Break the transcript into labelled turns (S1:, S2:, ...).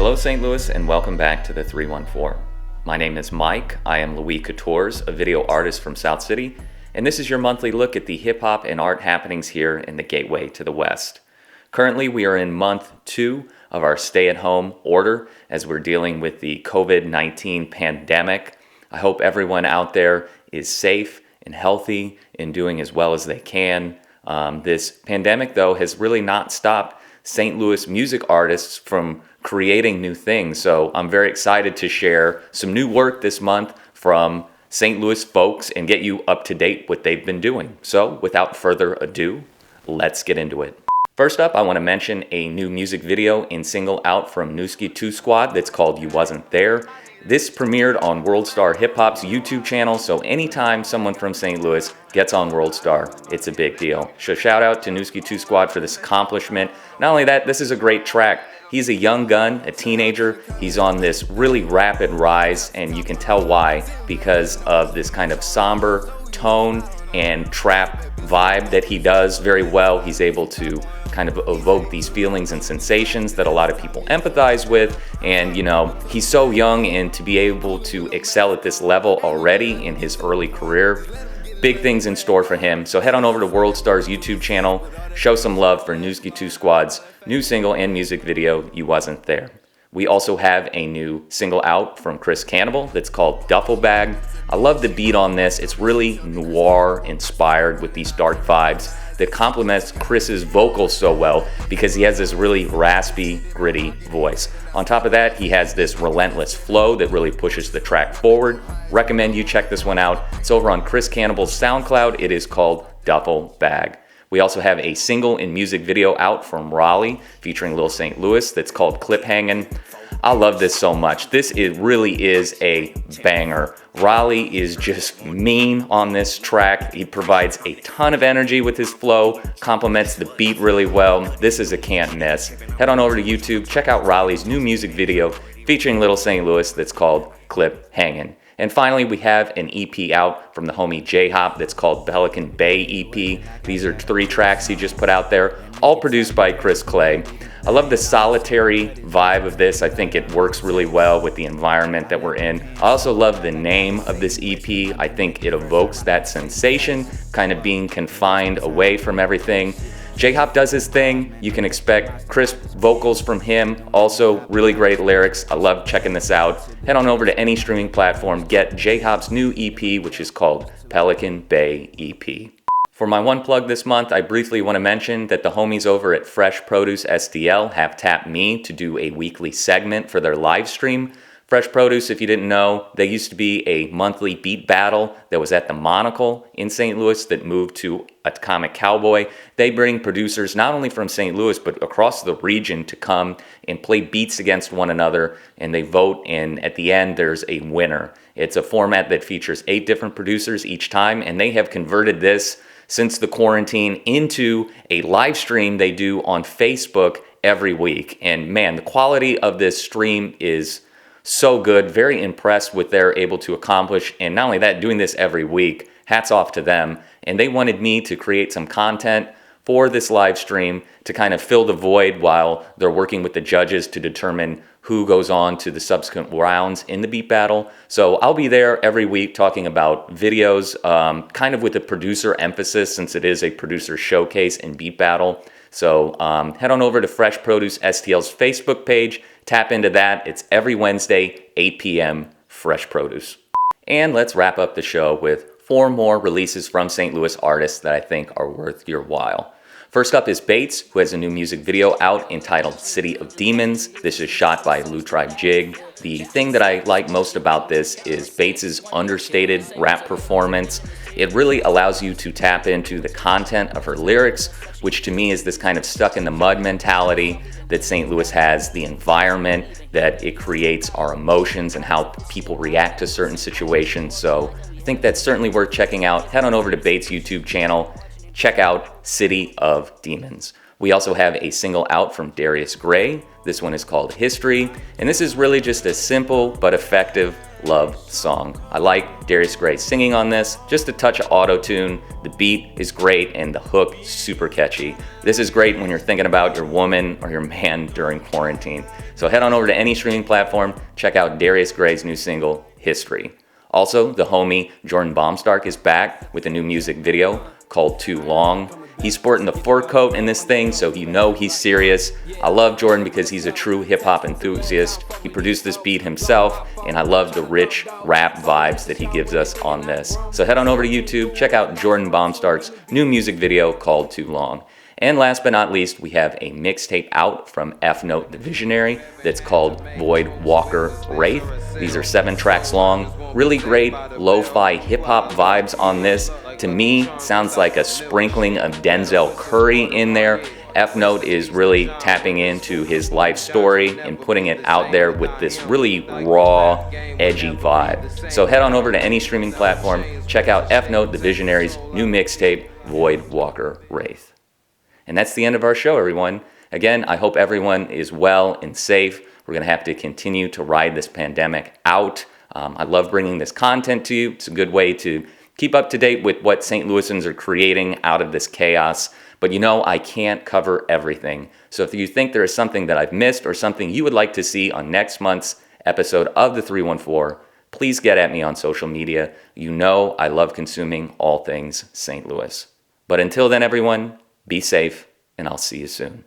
S1: Hello St. Louis and welcome back to the 314. My name is Mike, I am Quatorze, a video artist from South City, and this is your monthly look at the hip hop and art happenings here in the gateway to the West. Currently we are in month 2 of our stay-at-home order as we're dealing with the COVID-19 pandemic. I hope everyone out there is safe and healthy and doing as well as they can. This pandemic though has really not stopped St. Louis music artists from creating new things. So I'm very excited to share some new work this month from St. Louis folks and get you up to date what they've been doing. So without further ado, let's get into it. First up, I want to mention a new music video and single out from Newski 2 Squad that's called You Wasn't There. This premiered on World Star Hip Hop's YouTube channel, so anytime someone from St. Louis gets on World Star, it's a big deal. So shout out to Newski 2 Squad for this accomplishment. Not only that, this is a great track. He's a young gun, a teenager. He's on this really rapid rise, and you can tell why, because of this kind of somber tone and trap vibe that he does very well. He's able to kind of evoke these feelings and sensations that a lot of people empathize with, and you know, he's so young, and to be able to excel at this level already in his early career, big things in store for him. So head on over to World Star's YouTube channel, show some love for Newski 2 Squad's new single and music video, You Wasn't There. We also have a new single out from Cannibal that's called Duffle Bag. I love the beat on this. It's really noir inspired with these dark vibes that complements Chris's vocals so well because he has this really raspy, gritty voice. On top of that, he has this relentless flow that really pushes the track forward. Recommend you check this one out. It's over on Cannibal's SoundCloud. It is called Duffle Bag. We also have a single and music video out from Rahli featuring Lil St. Louis that's called Hangin. I love this so much. This really is a banger. Rahli is just mean on this track. He provides a ton of energy with his flow, complements the beat really well. This is a can't miss. Head on over to YouTube, check out Rahli's new music video featuring Lil St. Louis that's called Hangin. And finally, we have an EP out from the homie J-Hop that's called Pelican Bay EP. These are 3 tracks he just put out there, all produced by Chris Clay. I love the solitary vibe of this. I think it works really well with the environment that we're in. I also love the name of this EP. I think it evokes that sensation, kind of being confined away from everything. J-Hop does his thing. You can expect crisp vocals from him. Also, really great lyrics. I love checking this out. Head on over to any streaming platform. Get J-Hop's new EP, which is called Pelican Bay EP. For my one plug this month, I briefly want to mention that the homies over at Quatorze STL have tapped me to do a weekly segment for their live stream. Quatorze, if you didn't know, they used to be a monthly beat battle that was at the Monocle in St. Louis that moved to Atomic Cowboy. They bring producers not only from St. Louis but across the region to come and play beats against one another, and they vote, and at the end there's a winner. It's a format that features 8 different producers each time, and they have converted this since the quarantine into a live stream they do on Facebook every week. And man, the quality of this stream is so good. Very impressed with what they're able to accomplish. And not only that, doing this every week, hats off to them. And they wanted me to create some content for this live stream to kind of fill the void while they're working with the judges to determine who goes on to the subsequent rounds in the beat battle. So I'll be there every week talking about videos, kind of with a producer emphasis since it is a producer showcase and beat battle. So head on over to Quatorze STL's Facebook page, tap into that. It's every Wednesday, 8 p.m., Quatorze. And let's wrap up the show with 4 more releases from St. Louis artists that I think are worth your while. First up is Bates, who has a new music video out entitled City of Demons. This is shot by Lou Tribe Jig. The thing that I like most about this is Bates' understated rap performance. It really allows you to tap into the content of her lyrics, which to me is this kind of stuck in the mud mentality that St. Louis has, the environment that it creates, our emotions, and how people react to certain situations. So I think that's certainly worth checking out. Head on over to Bates' YouTube channel. Check out City of Demons. We also have a single out from Darius Gray. This one is called History, and this is really just a simple but effective love song. I like Darius Gray singing on this, just a touch of auto-tune. The beat is great and the hook super catchy. This is great when you're thinking about your woman or your man during quarantine. So head on over to any streaming platform, check out Darius Gray's new single, History. Also, the homie Jordan Baumstark is back with a new music video called Too Long. He's sporting the fur coat in this thing, so you know he's serious. I love Jordan because he's a true hip-hop enthusiast. He produced this beat himself, and I love the rich rap vibes that he gives us on this. So head on over to YouTube, check out Jordan Baumstark's new music video called Too Long. And last but not least, we have a mixtape out from F Note the Visionary that's called Void Walker Wraith. These are 7 tracks long. Really great lo-fi hip-hop vibes on this. To me, it sounds like a sprinkling of Denzel Curry in there. F Note is really tapping into his life story and putting it out there with this really raw, edgy vibe. So head on over to any streaming platform, check out F Note the Visionary's new mixtape, Void Walker Wraith. And that's the end of our show, everyone. Again, I hope everyone is well and safe. We're going to have to continue to ride this pandemic out. I love bringing this content to you. It's a good way to keep up to date with what St. Louisans are creating out of this chaos. But you know, I can't cover everything. So if you think there is something that I've missed or something you would like to see on next month's episode of the 314, please get at me on social media. You know I love consuming all things St. Louis. But until then, everyone, be safe, and I'll see you soon.